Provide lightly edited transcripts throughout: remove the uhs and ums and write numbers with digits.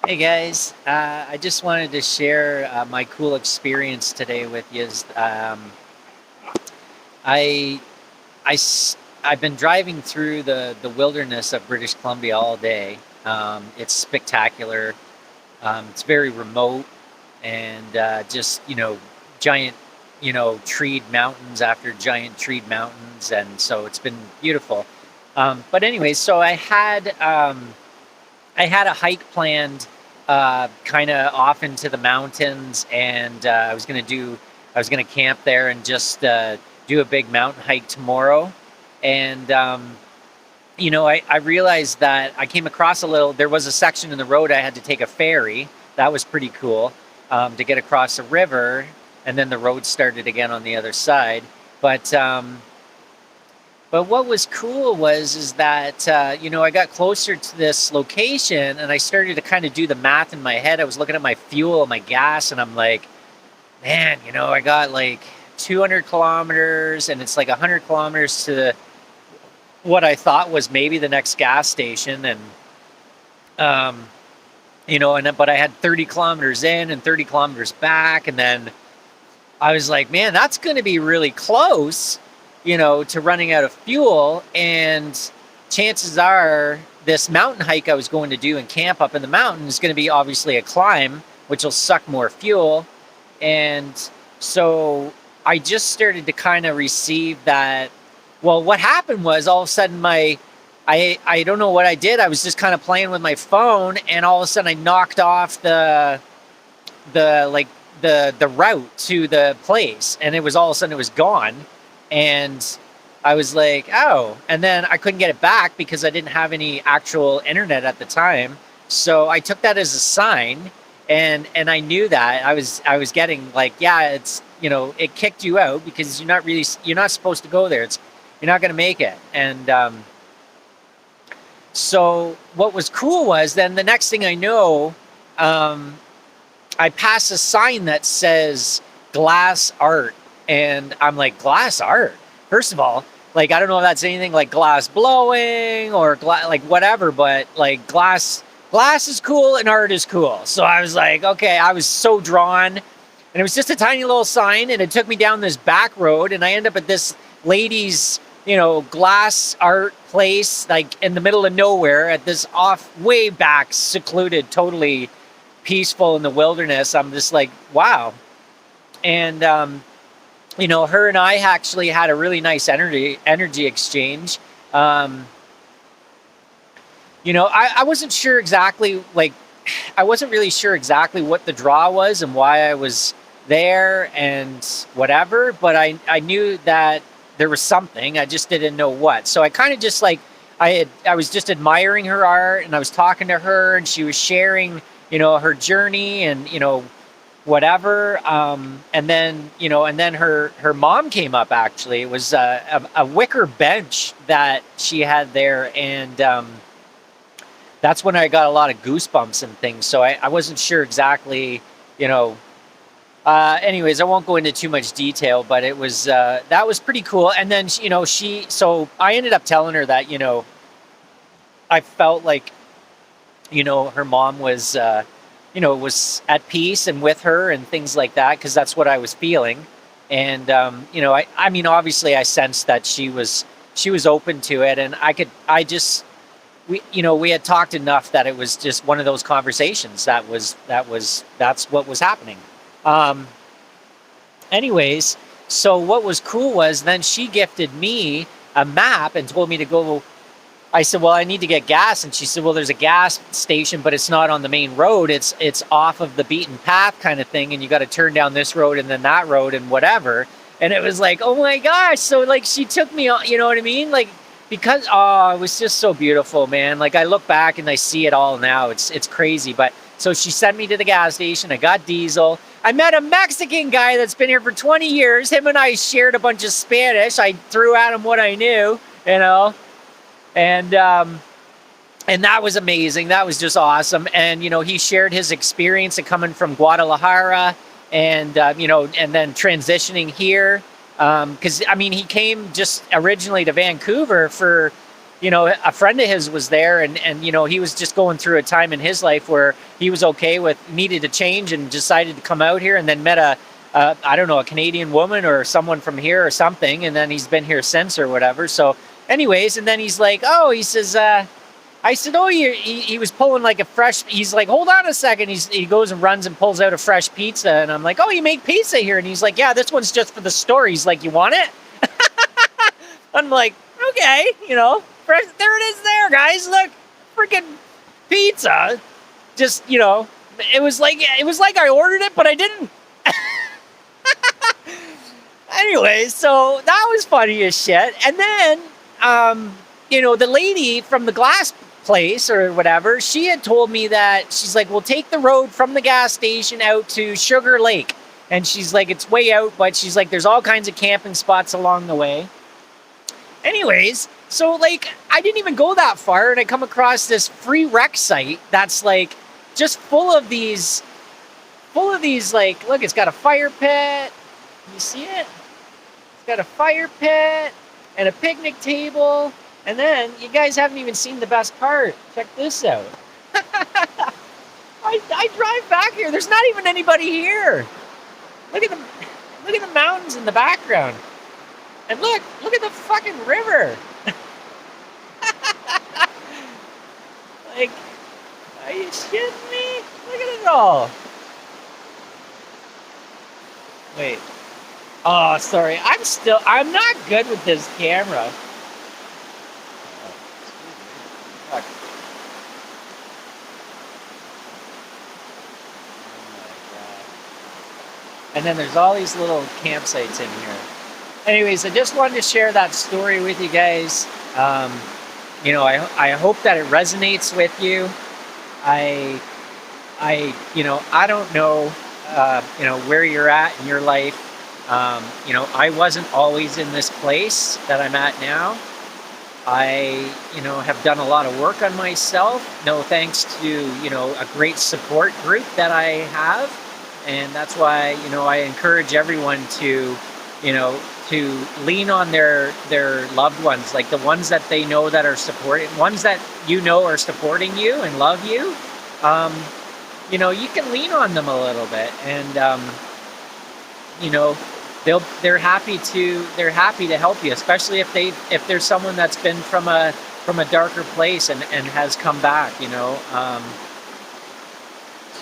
Hey guys, I just wanted to share my cool experience today with you. I, I've been driving through the wilderness of British Columbia all day. It's spectacular. It's very remote and just, giant, treed mountains after giant treed mountains. And so it's been beautiful. But anyway, so I had a hike planned kind of off into the mountains, and I was gonna camp there and just do a big mountain hike tomorrow. And I realized that I came across there was a section in the road I had to take a ferry. That was pretty cool to get across a river, and then the road started again on the other side. But but what was cool is that I got closer to this location and I started to kind of do the math in my head. I was looking at my fuel, my gas, and I'm like, man, I got like 200 kilometers, and it's like 100 kilometers to what I thought was maybe the next gas station, and um, but I had 30 kilometers in and 30 kilometers back, and then I was like, man, that's going to be really close, to running out of fuel. And chances are this mountain hike I was going to do and camp up in the mountain is going to be obviously a climb, which will suck more fuel. And so I just started to kind of receive that. Well, what happened was all of a sudden I don't know what I did. I was just kind of playing with my phone, and all of a sudden I knocked off the like the route to the place, and it was all of a sudden it was gone. And I was like, oh, and then I couldn't get it back because I didn't have any actual internet at the time. So I took that as a sign, and I knew that I was getting like, yeah, it's, it kicked you out because you're not supposed to go there. You're not going to make it. And so what was cool was then the next thing I know, um, I pass a sign that says glass art. And I'm like, glass art? First of all, like, I don't know if that's anything like glass blowing or like whatever, but like glass is cool and art is cool. So I was like, okay, I was so drawn. And it was just a tiny little sign, and it took me down this back road, and I end up at this lady's, glass art place, like in the middle of nowhere at this off way back, secluded, totally peaceful in the wilderness. I'm just like, wow. And her and I actually had a really nice energy exchange. Um, I wasn't sure exactly, like, I wasn't really sure exactly what the draw was and why I was there and whatever, but I knew that there was something. I just didn't know what. So I kind of just like I was just admiring her art, and I was talking to her, and she was sharing, her journey, and whatever. And then her mom came up. Actually, it was a wicker bench that she had there, and that's when I got a lot of goosebumps and things. So I wasn't sure exactly, you know. Anyways, I won't go into too much detail, but it was that was pretty cool. And then so I ended up telling her that I felt like her mom was was at peace and with her and things like that, because that's what I was feeling. And I mean, obviously I sensed that she was open to it, and I just we had talked enough that it was just one of those conversations that's what was happening. um Anyways, so what was cool was then she gifted me a map and told me to go. I said, well, I need to get gas. And she said, well, there's a gas station, but it's not on the main road. It's off of the beaten path kind of thing. And you got to turn down this road and then that road and whatever. And it was like, oh my gosh. So like she took me on, you know what I mean? Like, because, oh, it was just so beautiful, man. Like I look back and I see it all now. It's crazy. But so she sent me to the gas station. I got diesel. I met a Mexican guy that's been here for 20 years. Him and I shared a bunch of Spanish. I threw at him what I knew, you know. And and that was amazing. That was just awesome. And he shared his experience of coming from Guadalajara, and and then transitioning here. Because I mean, he came just originally to Vancouver for a friend of his was there, and he was just going through a time in his life where he was okay with needed to change and decided to come out here, and then met I don't know, a Canadian woman or someone from here or something, and then he's been here since or whatever. So anyways, and then he's like, oh, he says, I said, oh, he was pulling like a fresh, he's like, hold on a second. He goes and runs and pulls out a fresh pizza. And I'm like, oh, you make pizza here? And he's like, yeah, this one's just for the store. He's like, you want it? I'm like, okay, fresh, there it is there, guys. Look, freaking pizza. Just, it was like I ordered it, but I didn't. Anyways, so that was funny as shit. And then, the lady from the glass place or whatever, she had told me that she's like, we'll take the road from the gas station out to Sugar Lake. And she's like, it's way out, but she's like, there's all kinds of camping spots along the way. Anyways, so like, I didn't even go that far, and I come across this free rec site that's like just full of these like, look, it's got a fire pit. You see it? It's got a fire pit and a picnic table. And then, you guys haven't even seen the best part. Check this out. I drive back here. There's not even anybody here. Look at the mountains in the background. And look at the fucking river. Like, are you shitting me? Look at it all. Wait. Oh, sorry. I'm not good with this camera. Fuck. Oh my God. And then there's all these little campsites in here. Anyways, I just wanted to share that story with you guys. I hope that it resonates with you. I don't know, where you're at in your life. I wasn't always in this place that I'm at now. I, have done a lot of work on myself. No thanks to, a great support group that I have. And that's why, I encourage everyone to, to lean on their loved ones, like the ones that they know that are supporting, ones that are supporting you and love you. You can lean on them a little bit, and they're happy to help you, especially if there's someone that's been from a darker place and has come back,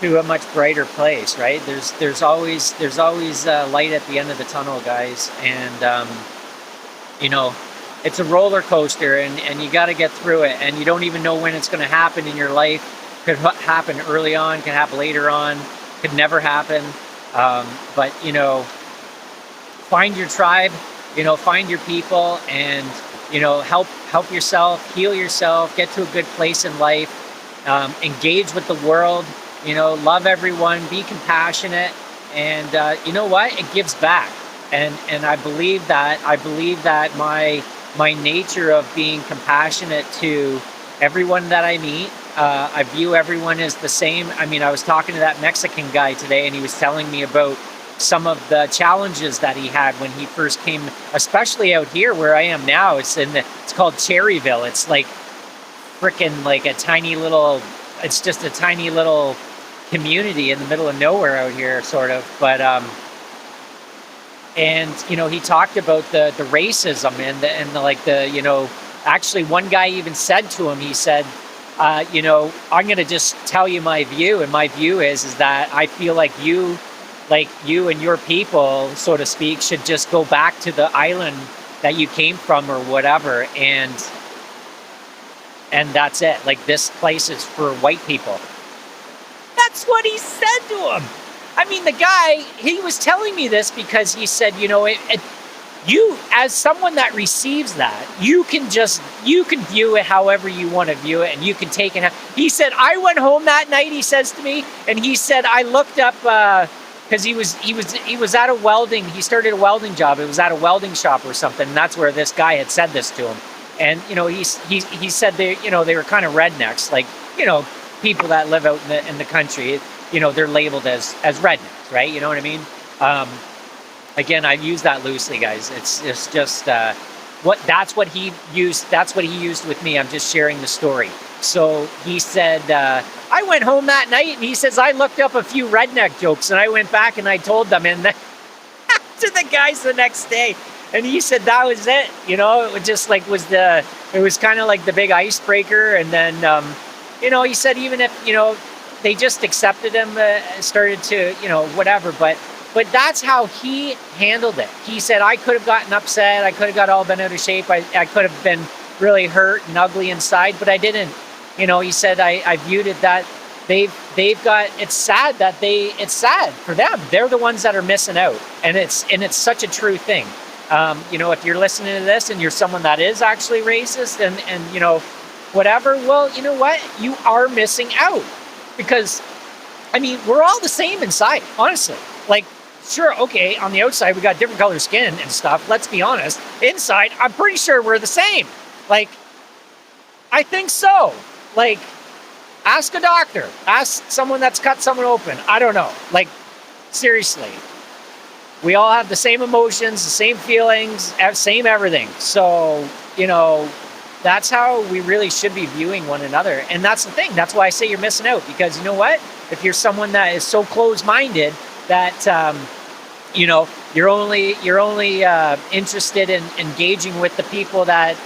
to a much brighter place, right? There's always light at the end of the tunnel, guys, and it's a roller coaster, and you got to get through it, and you don't even know when it's going to happen in your life. Could happen early on, could happen later on, could never happen. But find your tribe, find your people, and help yourself, heal yourself, get to a good place in life, engage with the world, love everyone, be compassionate, and you know what? It gives back. And I believe that my nature of being compassionate to everyone that I meet, I view everyone as the same. I mean, I was talking to that Mexican guy today, and he was telling me about some of the challenges that he had when he first came, especially out here where I am now. It's called Cherryville. It's like freaking like it's just a tiny little community in the middle of nowhere out here, sort of. But and he talked about the racism and actually one guy even said to him, he said, I'm going to just tell you my view, and my view is that I feel like you and your people, so to speak, should just go back to the island that you came from or whatever, and that's it. Like, this place is for white people. That's what he said to him. I mean, the guy, he was telling me this because he said, you, as someone that receives that, you can view it however you want to view it, and you can take it. He said, I went home that night, he says to me, and he said, I looked up, because he was at a welding, he started a welding job. It was at a welding shop or something, and that's where this guy had said this to him. And, he said they were kind of rednecks, like, people that live out in the country, they're labeled as rednecks, right? You know what I mean? Again, I use that loosely, guys. It's just, what he used. That's what he used with me. I'm just sharing the story. So he said, I went home that night, and he says I looked up a few redneck jokes, and I went back and I told them, and then to the guys the next day. And he said that was it. It was just like it was kind of like the big icebreaker. And then, he said even if they just accepted him, started to whatever. But that's how he handled it. He said I could have gotten upset. I could have got all bent out of shape. I could have been really hurt and ugly inside, but I didn't. He said I viewed it that they've got, it's sad for them. They're the ones that are missing out, and it's such a true thing. If you're listening to this and you're someone that is actually racist and whatever, well, you know what? You are missing out, because we're all the same inside, honestly. Like, sure, okay, on the outside we got different color skin and stuff. Let's be honest. Inside, I'm pretty sure we're the same. Like, I think so. Like, ask a doctor. Ask someone that's cut someone open. I don't know. Like, seriously. We all have the same emotions, the same feelings, same everything. So, that's how we really should be viewing one another. And that's the thing. That's why I say you're missing out. Because you know what? If you're someone that is so closed-minded that, you're only interested in engaging with the people that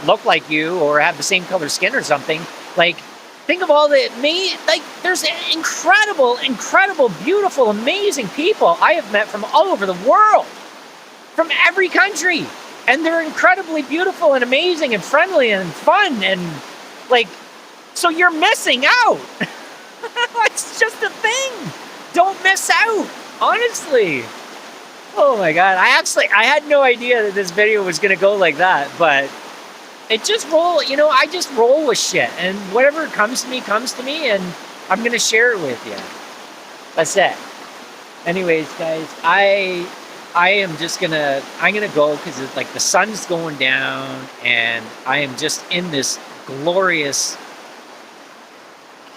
look like you or have the same color skin or something, like, think of all there's incredible, beautiful, amazing people I have met from all over the world, from every country. And they're incredibly beautiful and amazing and friendly and fun. And so you're missing out. It's just a thing. Don't miss out. Honestly. Oh my God. I had no idea that this video was going to go like that, but it just I just roll with shit, and whatever comes to me, and I'm going to share it with you. That's it. Anyways, guys, I'm going to go because it's like the sun's going down, and I am just in this glorious,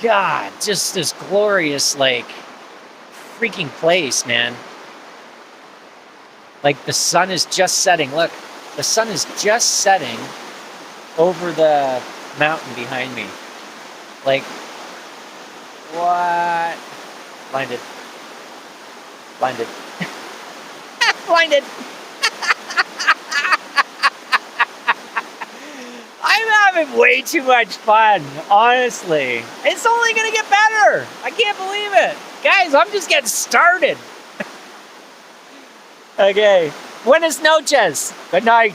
just this glorious, freaking place, man. Like, the sun is just setting. Look, the sun is just setting over the mountain behind me. Like, what? Blinded. Blinded. I'm having way too much fun, honestly. It's only gonna get better. I can't believe it. Guys, I'm just getting started. Okay. Buenas noches. Good night.